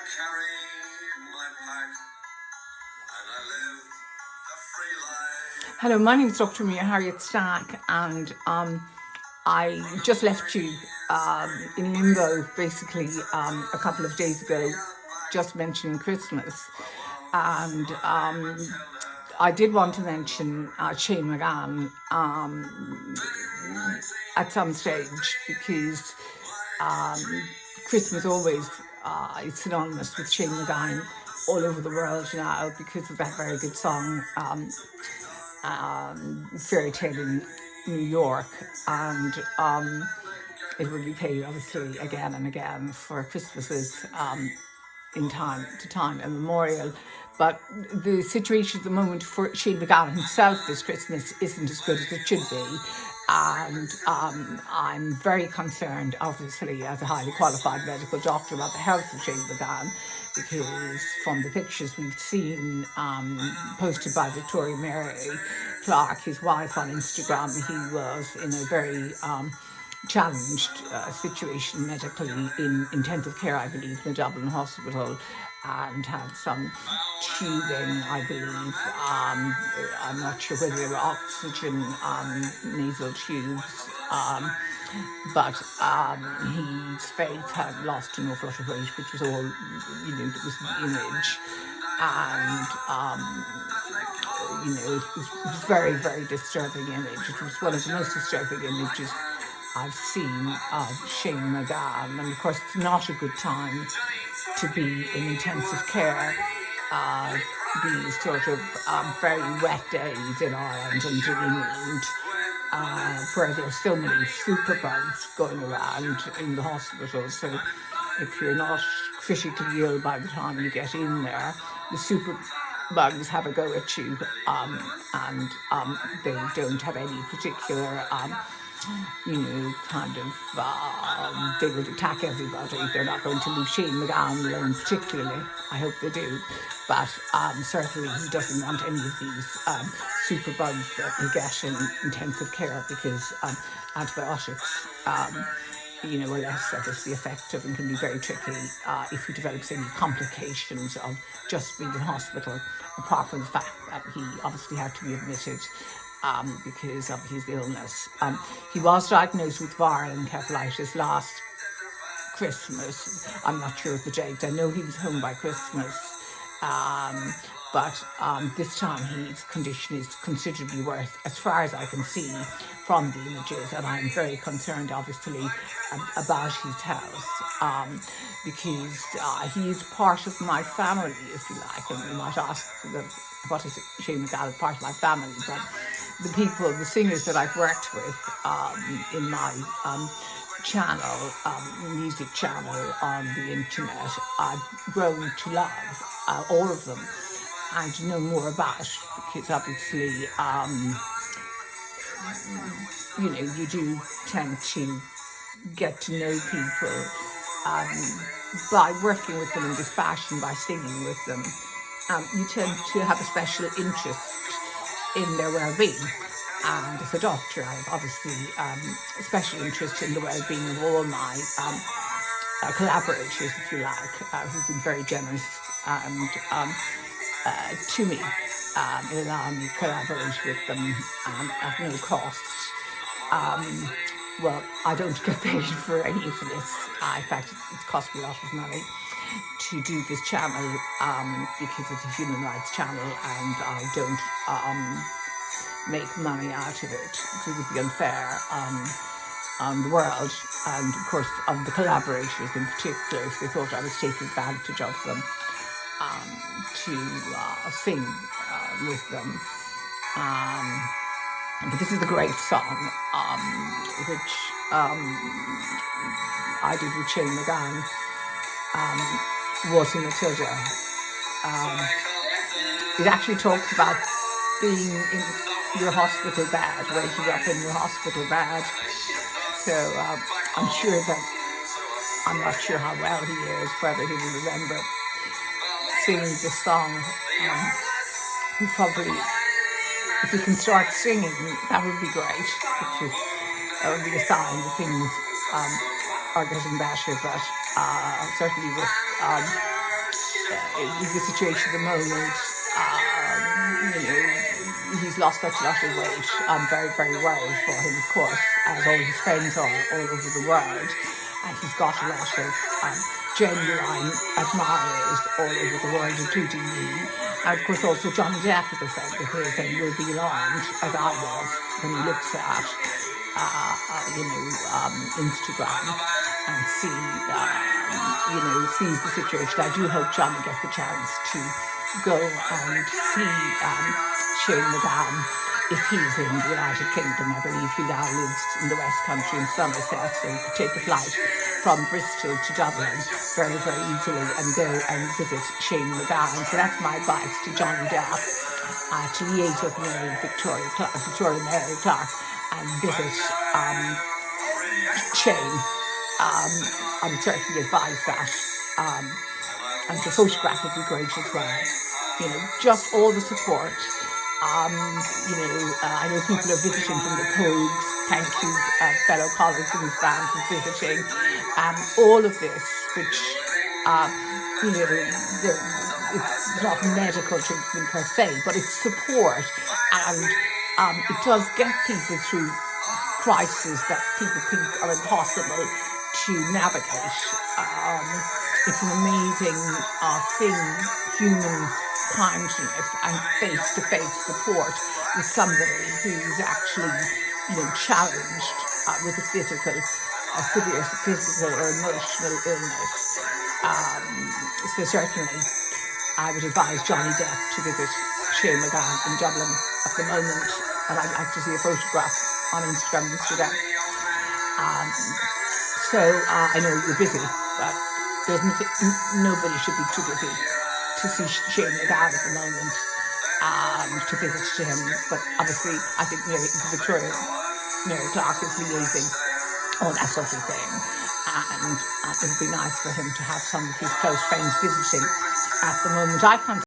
carry my pack and I live a free life. Hello, my name is Dr. Maria Harriet Stack, and I just left you in limbo basically a couple of days ago, just mentioning Christmas. And I did want to mention Shane MacGowan at some stage, because Christmas always is synonymous with Shane MacGowan all over the world now, because of that very good song, Fairy Tale in New York. And it will be played obviously again and again for Christmases in time to time immemorial. But the situation at the moment for Shane MacGowan himself this Christmas isn't as good as it should be. And I'm very concerned, obviously, as a highly qualified medical doctor, about the health of Shane MacGowan, because from the pictures we've seen posted by Victoria Mary Clark, his wife, on Instagram, he was in a very challenged situation medically in intensive care, I believe, in the Dublin hospital, and had some tubing, I believe. I'm not sure whether they were oxygen nasal tubes, but his face had lost an awful lot of weight, which was all, that was the image. And, it was very, very disturbing image. It was one of the most disturbing images I've seen of Shane MacGowan. And of course, it's not a good time to be in intensive care. These sort of very wet days in Ireland and in England, where there's so many superbugs going around in the hospital. So if you're not critically ill by the time you get in there, the superbugs have a go at you, and they don't have any particular they would attack everybody. They're not going to leave Shane MacGowan alone particularly. I hope they do. But certainly he doesn't want any of these superbugs that we get in intensive care, because antibiotics, are less obviously effective and can be very tricky if he develops any complications of just being in hospital, apart from the fact that he obviously had to be admitted because of his illness. He was diagnosed with viral encephalitis last Christmas. I'm not sure of the date. I know he was home by Christmas. But this time his condition is considerably worse, as far as I can see from the images, and I'm very concerned, obviously, about his health, because he is part of my family, if you like. And you might ask, what is Shane MacGowan, part of my family? But the singers that I've worked with in my channel, music channel on the internet, I've grown to love all of them and to know more about, because obviously, you do tend to get to know people by working with them in this fashion, by singing with them. You tend to have a special interest in their well-being. And as a doctor, I have obviously a special interest in the well-being of all my collaborators, if you like, who've been very generous and to me in allowing me to collaborate with them at no cost. Well, I don't get paid for any of this. In fact, it's cost me a lot of money to do this channel, because it's a human rights channel, and I don't make money out of it. It would be unfair on the world, and of course on the collaborators in particular, if they thought I was taking advantage of them to sing with them. But this is a great song, which I did with Shane MacGowan, Was in Matilda. It actually talks about being in your hospital bed, waking up in your hospital bed. So I'm not sure how well he is, whether he will remember singing this song. He probably, if he can start singing, that would be great, because that would be a sign that things are getting better. But certainly with the situation at the moment, he's lost such a lot of weight. I'm very, very worried for him, of course, as all his friends are all over the world. And he's got a lot of genuine admirers all over the world, including me. And of course also Johnny Depp is a friend of his and will be alarmed, as I was, when he looks at Instagram and sees the situation. I do hope Johnny gets the chance to go and see Shane MacGowan if he's in the United Kingdom. I believe he now lives in the West Country in Somerset, so he could take a flight from Bristol to Dublin very, very easily and go and visit Shane MacGowan. So that's my advice to Johnny Depp, to liaise with Victoria Mary Clark and visit Shane. I would certainly advise that. And the photograph would be great as well. Just all the support. I know people are visiting from the Pogues. Thank you, fellow colleagues in France for visiting. All of this, which, it's not medical treatment per se, but it's support. And it does get people through crises that people think are impossible to navigate. It's an amazing thing, human kindness and face-to-face support with somebody who's actually, challenged with a severe physical or emotional illness. So certainly, I would advise Johnny Depp to visit Shane MacGowan in Dublin at the moment, and I'd like to see a photograph on Instagram yesterday. I know you're busy, but nobody should be too busy to see Shane MacGowan at the moment, to visit him. But obviously, I think Victoria Mary Clark is liaising all that sort of thing. And it would be nice for him to have some of his close friends visiting at the moment. I can't